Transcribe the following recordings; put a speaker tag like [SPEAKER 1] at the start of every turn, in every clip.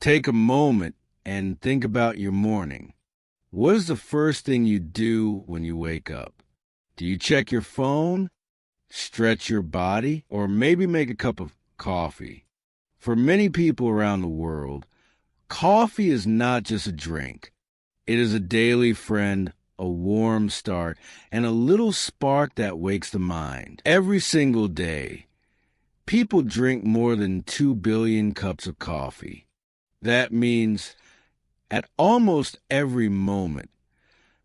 [SPEAKER 1] Take a moment and think about your morning. What is the first thing you do when you wake up? Do you check your phone, stretch your body, or maybe make a cup of coffee? For many people around the world, coffee is not just a drink. It is a daily friend, a warm start, and a little spark that wakes the mind. Every single day, people drink more than 2 billion cups of coffee. That means at almost every moment,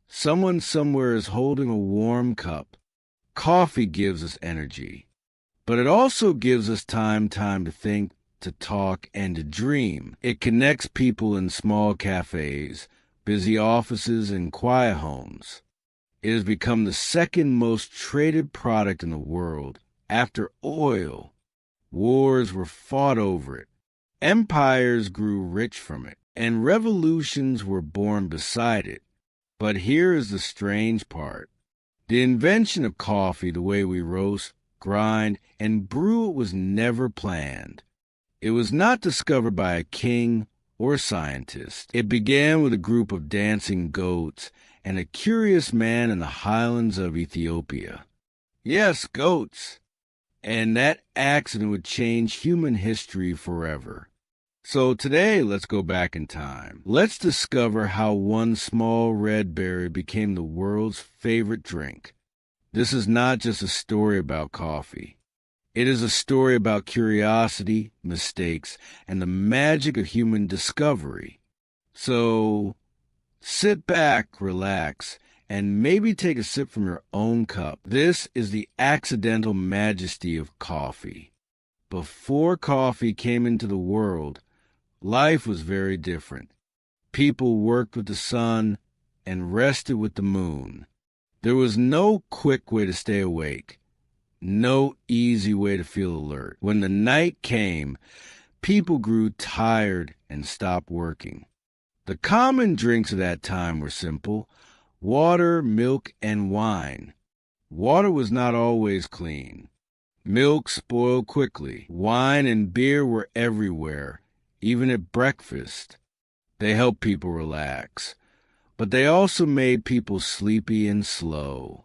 [SPEAKER 1] someone somewhere is holding a warm cup. Coffee gives us energy, but it also gives us time to think, to talk, and to dream. It connects people in small cafes, busy offices, and quiet homes. It has become the second most traded product in the world after oil. Wars were fought over it. Empires grew rich from it, and revolutions were born beside it. But here is the strange part. The invention of coffee, the way we roast, grind, and brew it, was never planned. It was not discovered by a king or scientist. It began with a group of dancing goats and a curious man in the highlands of Ethiopia. Yes, goats. And that accident would change human history forever. So today, let's go back in time. Let's discover how one small red berry became the world's favorite drink. This is not just a story about coffee. It is a story about curiosity, mistakes, and the magic of human discovery. So sit back, relax, and maybe take a sip from your own cup. This is the accidental majesty of coffee. Before coffee came into the world, life was very different. People worked with the sun and rested with the moon. There was no quick way to stay awake, no easy way to feel alert. When the night came, people grew tired and stopped working. The common drinks of that time were simple: water, milk, and wine. Water was not always clean. Milk spoiled quickly. Wine and beer were everywhere, even at breakfast. They helped people relax, but they also made people sleepy and slow.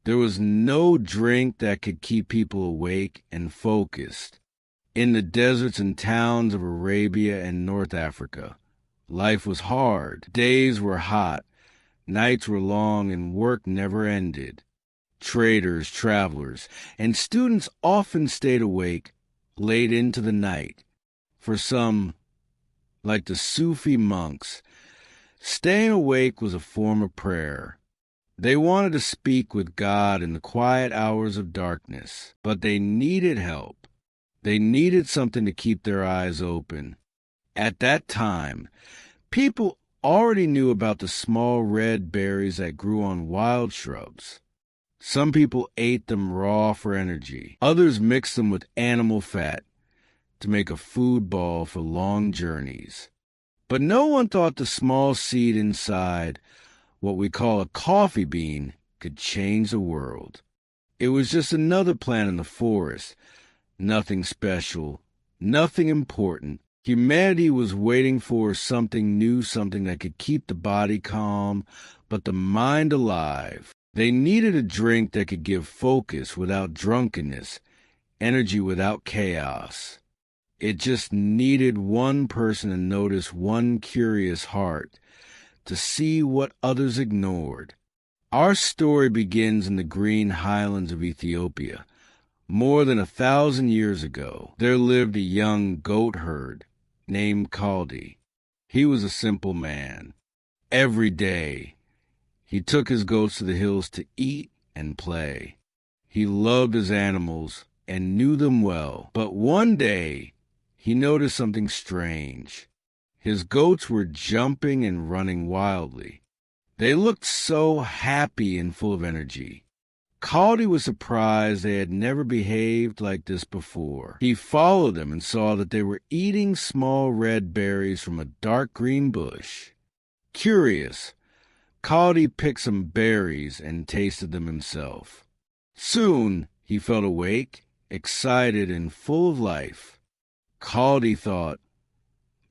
[SPEAKER 1] There was no drink that could keep people awake and focused. In the deserts and towns of Arabia and North Africa, life was hard. Days were hot. Nights were long, and work never ended. Traders, travelers, and students often stayed awake late into the night. For some, like the Sufi monks, staying awake was a form of prayer. They wanted to speak with God in the quiet hours of darkness, but they needed help. They needed something to keep their eyes open. At that time, people already knew about the small red berries that grew on wild shrubs. Some people ate them raw for energy. Others mixed them with animal fat to make a food ball for long journeys. But no one thought the small seed inside, what we call a coffee bean, could change the world. It was just another plant in the forest. Nothing special, nothing important. Humanity was waiting for something new, something that could keep the body calm, but the mind alive. They needed a drink that could give focus without drunkenness, energy without chaos. It just needed one person to notice one curious heart, to see what others ignored. Our story begins in the green highlands of Ethiopia. More than 1,000 years ago, there lived a young goat herd named Kaldi. He was a simple man. Every day, he took his goats to the hills to eat and play. He loved his animals and knew them well. But one day, he noticed something strange. His goats were jumping and running wildly. They looked so happy and full of energy. Kaldi was surprised they had never behaved like this before. He followed them and saw that they were eating small red berries from a dark green bush. Curious, Kaldi picked some berries and tasted them himself. Soon he felt awake, excited, and full of life. Kaldi thought,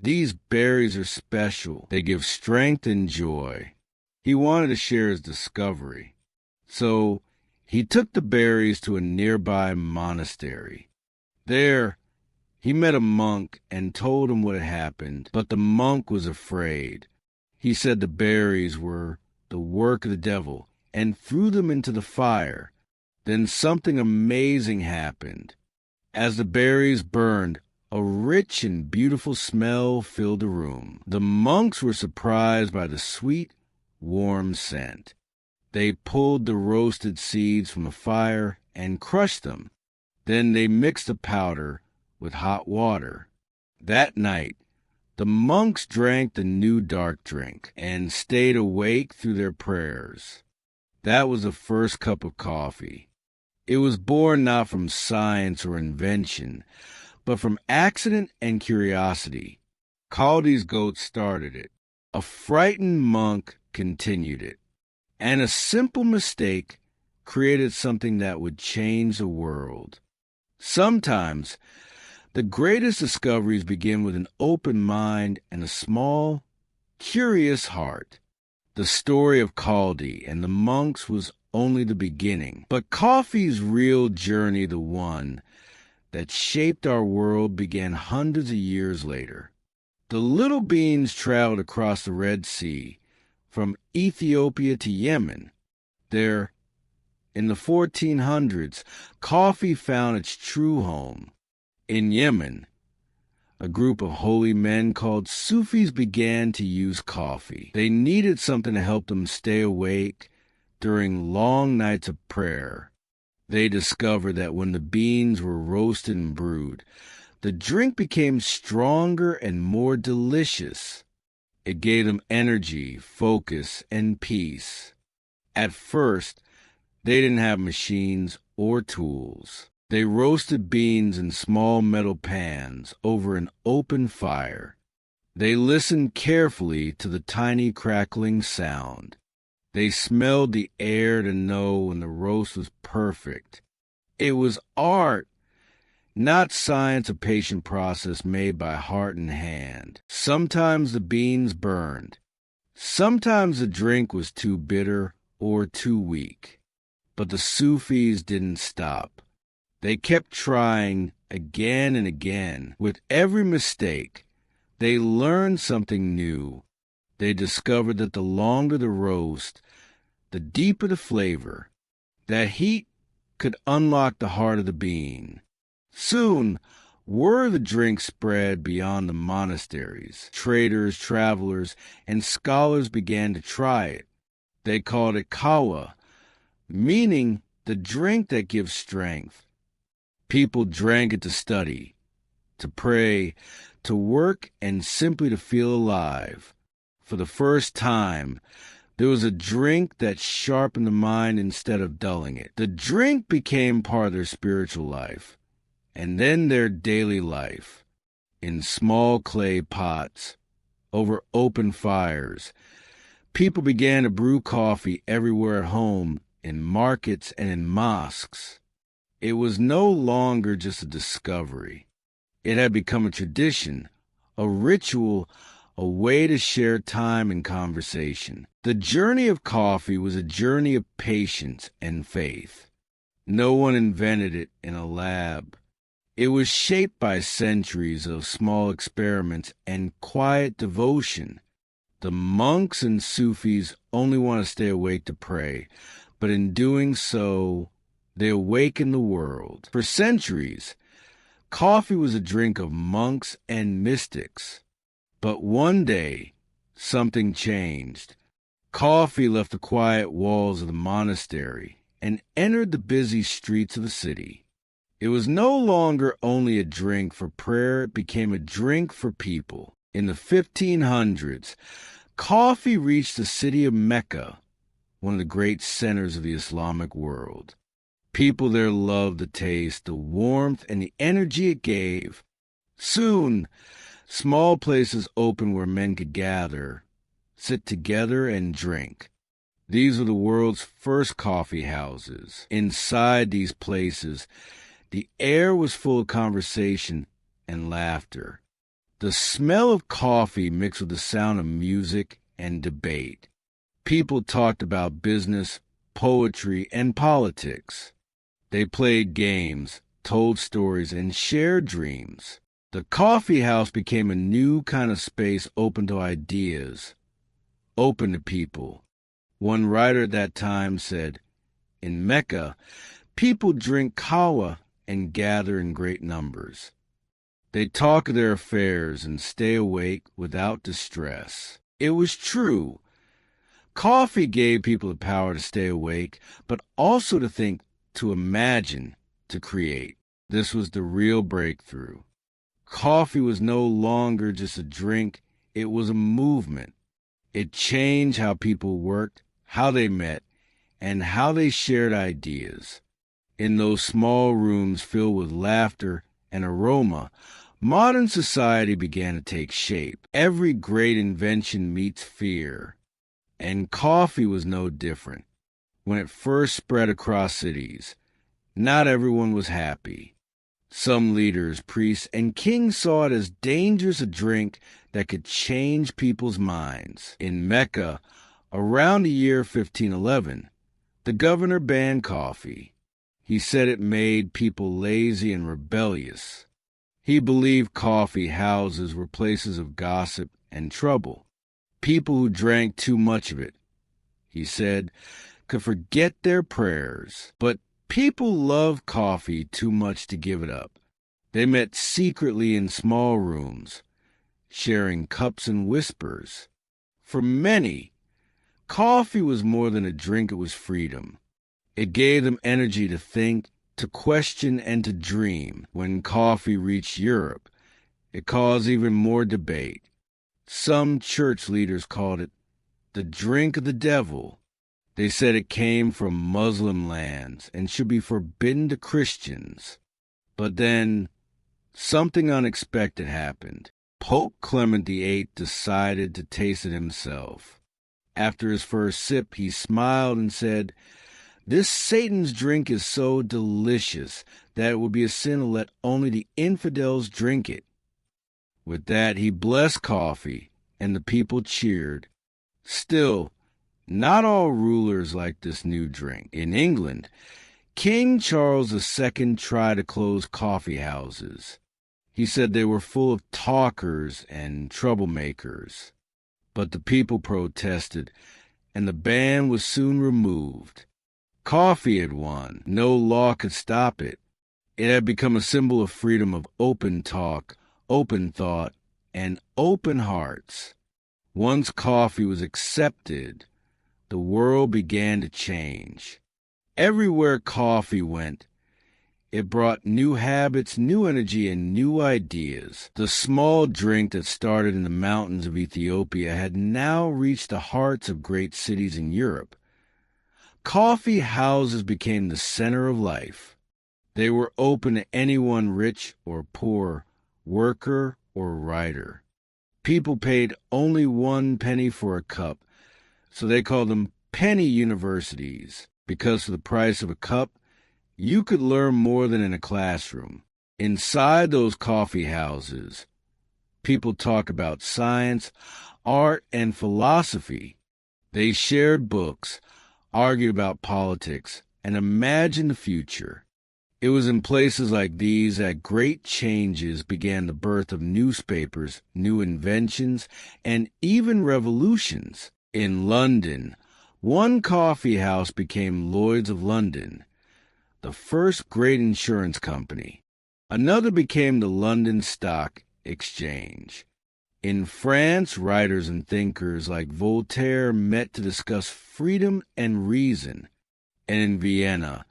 [SPEAKER 1] These berries are special. They give strength and joy. He wanted to share his discovery. So he took the berries to a nearby monastery. There, he met a monk and told him what had happened, but the monk was afraid. He said the berries were the work of the devil and threw them into the fire. Then something amazing happened. As the berries burned, a rich and beautiful smell filled the room. The monks were surprised by the sweet, warm scent. They pulled the roasted seeds from the fire and crushed them. Then they mixed the powder with hot water. That night, the monks drank the new dark drink and stayed awake through their prayers. That was the first cup of coffee. It was born not from science or invention, but from accident and curiosity. Chaldee's goat started it. A frightened monk continued it. And a simple mistake created something that would change the world. Sometimes, the greatest discoveries begin with an open mind and a small, curious heart. The story of Chaldee and the monks was only the beginning, but coffee's real journey, the one that shaped our world, began hundreds of years later. The little beans traveled across the Red Sea, from Ethiopia to Yemen. There, in the 1400s, coffee found its true home. In Yemen, a group of holy men called Sufis began to use coffee. They needed something to help them stay awake during long nights of prayer. They discovered that when the beans were roasted and brewed, the drink became stronger and more delicious. It gave them energy, focus, and peace. At first, they didn't have machines or tools. They roasted beans in small metal pans over an open fire. They listened carefully to the tiny crackling sound. They smelled the air to know when the roast was perfect. It was art, not science, a patient process made by heart and hand. Sometimes the beans burned. Sometimes the drink was too bitter or too weak. But the Sufis didn't stop. They kept trying again and again. With every mistake, they learned something new. They discovered that the longer the roast, the deeper the flavor. That heat could unlock the heart of the bean. Soon, word of the drink spread beyond the monasteries. Traders, travelers, and scholars began to try it. They called it kawa, meaning the drink that gives strength. People drank it to study, to pray, to work, and simply to feel alive. For the first time, there was a drink that sharpened the mind instead of dulling it. The drink became part of their spiritual life, and then their daily life, in small clay pots, over open fires. People began to brew coffee everywhere at home, in markets and in mosques. It was no longer just a discovery. It had become a tradition, a ritual, a way to share time and conversation. The journey of coffee was a journey of patience and faith. No one invented it in a lab. It was shaped by centuries of small experiments and quiet devotion. The monks and Sufis only want to stay awake to pray, but in doing so, they awaken the world. For centuries, coffee was a drink of monks and mystics. But one day, something changed. Coffee left the quiet walls of the monastery and entered the busy streets of the city. It was no longer only a drink for prayer, it became a drink for people. In the 1500s, coffee reached the city of Mecca, one of the great centers of the Islamic world. People there loved the taste, the warmth, and the energy it gave. Soon, small places opened where men could gather, sit together, and drink. These were the world's first coffee houses. Inside these places, the air was full of conversation and laughter. The smell of coffee mixed with the sound of music and debate. People talked about business, poetry, and politics. They played games, told stories, and shared dreams. The coffee house became a new kind of space open to ideas, open to people. One writer at that time said, "In Mecca, people drink kawa and gather in great numbers. They talk of their affairs and stay awake without distress." It was true. Coffee gave people the power to stay awake, but also to think, to imagine, to create. This was the real breakthrough. Coffee was no longer just a drink, it was a movement. It changed how people worked, how they met, and how they shared ideas. In those small rooms filled with laughter and aroma, modern society began to take shape. Every great invention meets fear, and coffee was no different. When it first spread across cities, not everyone was happy. Some leaders, priests, and kings saw it as dangerous a drink that could change people's minds. In Mecca, around the year 1511, the governor banned coffee. He said it made people lazy and rebellious. He believed coffee houses were places of gossip and trouble. People who drank too much of it, he said, could forget their prayers. But people loved coffee too much to give it up. They met secretly in small rooms, sharing cups and whispers. For many, coffee was more than a drink, it was freedom. It gave them energy to think, to question, and to dream. When coffee reached Europe, it caused even more debate. Some church leaders called it the drink of the devil. They said it came from Muslim lands and should be forbidden to Christians. But then, something unexpected happened. Pope Clement VIII decided to taste it himself. After his first sip, he smiled and said, "This Satan's drink is so delicious that it would be a sin to let only the infidels drink it." With that, he blessed coffee, and the people cheered. Still, not all rulers liked this new drink. In England, King Charles II tried to close coffee houses. He said they were full of talkers and troublemakers. But the people protested, and the ban was soon removed. Coffee had won. No law could stop it. It had become a symbol of freedom, of open talk, open thought, and open hearts. Once coffee was accepted, the world began to change. Everywhere coffee went, it brought new habits, new energy, and new ideas. The small drink that started in the mountains of Ethiopia had now reached the hearts of great cities in Europe. Coffee houses became the center of life. They were open to anyone, rich or poor, worker or writer. People paid only 1 penny for a cup, so they called them penny universities. Because for the price of a cup, you could learn more than in a classroom. Inside those coffee houses, people talked about science, art, and philosophy. They shared books, argued about politics, and imagined the future. It was in places like these that great changes began, the birth of newspapers, new inventions, and even revolutions. In London, one coffee house became Lloyd's of London, the first great insurance company. Another became the London Stock Exchange. In France, writers and thinkers like Voltaire met to discuss freedom and reason. And in Vienna,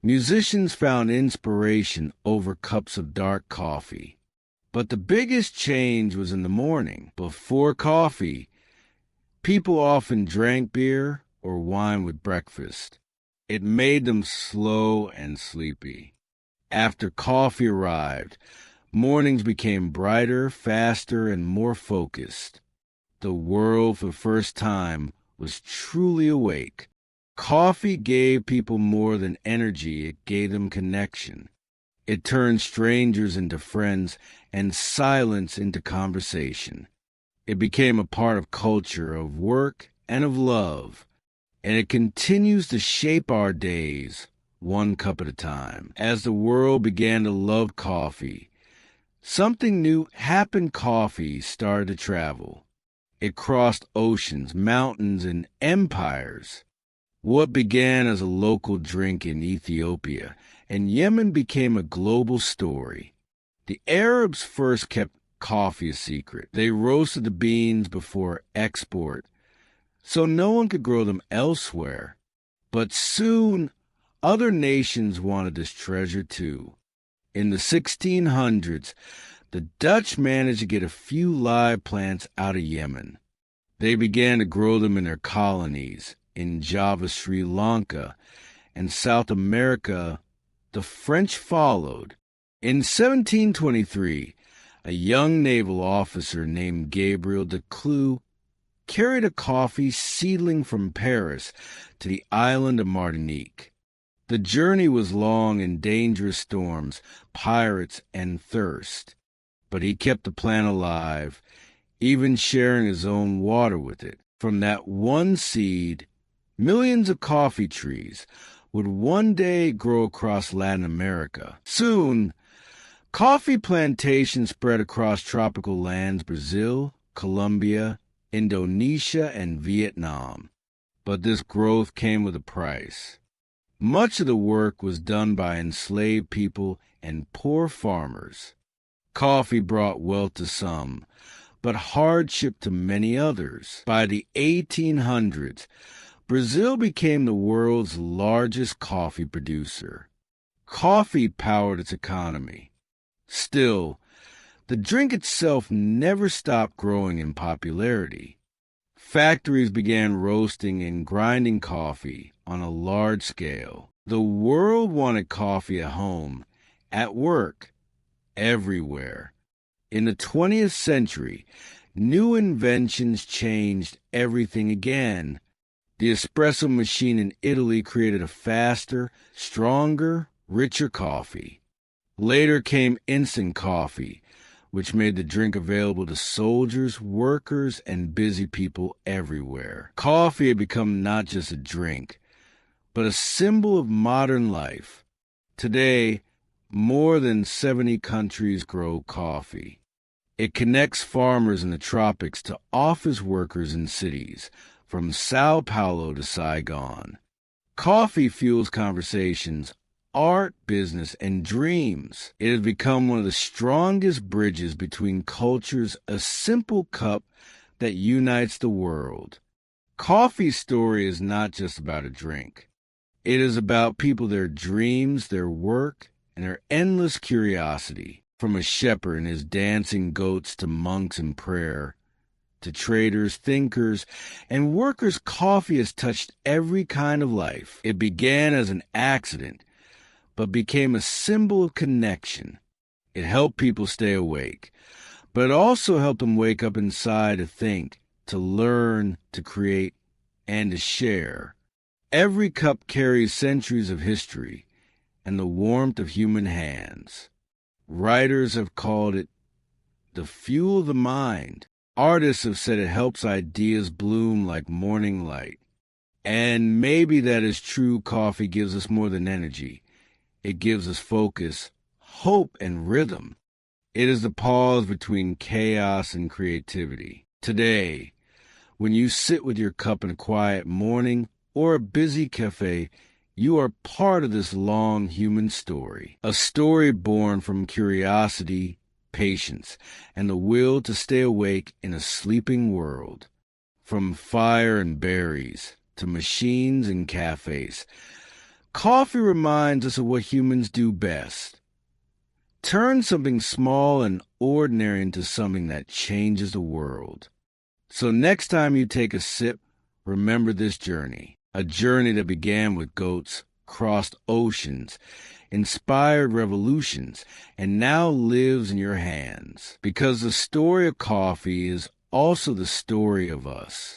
[SPEAKER 1] musicians found inspiration over cups of dark coffee. But the biggest change was in the morning. Before coffee, people often drank beer or wine with breakfast. It made them slow and sleepy. After coffee arrived, mornings became brighter, faster, and more focused. The world, for the first time, was truly awake. Coffee gave people more than energy, it gave them connection. It turned strangers into friends and silence into conversation. It became a part of culture, of work, and of love. And it continues to shape our days, one cup at a time. As the world began to love coffee, something new happened. Coffee started to travel. It crossed oceans, mountains, and empires. What began as a local drink in Ethiopia and Yemen became a global story. The Arabs first kept coffee a secret. They roasted the beans before export, so no one could grow them elsewhere. But soon, other nations wanted this treasure too. In the 1600s, the Dutch managed to get a few live plants out of Yemen. They began to grow them in their colonies. In Java, Sri Lanka, and South America, the French followed. In 1723, a young naval officer named Gabriel de Clou carried a coffee seedling from Paris to the island of Martinique. The journey was long in dangerous storms, pirates, and thirst, but he kept the plant alive, even sharing his own water with it. From that one seed, millions of coffee trees would one day grow across Latin America. Soon, coffee plantations spread across tropical lands, Brazil, Colombia, Indonesia, and Vietnam. But this growth came with a price. Much of the work was done by enslaved people and poor farmers. Coffee brought wealth to some, but hardship to many others. By the 1800s, Brazil became the world's largest coffee producer. Coffee powered its economy. Still, the drink itself never stopped growing in popularity. Factories began roasting and grinding coffee on a large scale. The world wanted coffee at home, at work, everywhere. In the 20th century, new inventions changed everything again. The espresso machine in Italy created a faster, stronger, richer coffee. Later came instant coffee, which made the drink available to soldiers, workers, and busy people everywhere. Coffee had become not just a drink, but a symbol of modern life. Today, more than 70 countries grow coffee. It connects farmers in the tropics to office workers in cities, from Sao Paulo to Saigon. Coffee fuels conversations, art, business, and dreams. It has become one of the strongest bridges between cultures, a simple cup that unites the world. Coffee's story is not just about a drink. It is about people, their dreams, their work, and their endless curiosity. From a shepherd and his dancing goats to monks in prayer, to traders, thinkers, and workers, coffee has touched every kind of life. It began as an accident, but became a symbol of connection. It helped people stay awake, but it also helped them wake up inside to think, to learn, to create, and to share. Every cup carries centuries of history and the warmth of human hands. Writers have called it the fuel of the mind. Artists have said it helps ideas bloom like morning light. And maybe that is true. Coffee gives us more than energy. It gives us focus, hope, and rhythm. It is the pause between chaos and creativity. Today, when you sit with your cup in a quiet morning or a busy cafe, you are part of this long human story, a story born from curiosity, patience, and the will to stay awake in a sleeping world. From fire and berries to machines and cafes, coffee reminds us of what humans do best. Turn something small and ordinary into something that changes the world. So next time you take a sip, remember this journey. A journey that began with goats, crossed oceans, inspired revolutions, and now lives in your hands. Because the story of coffee is also the story of us.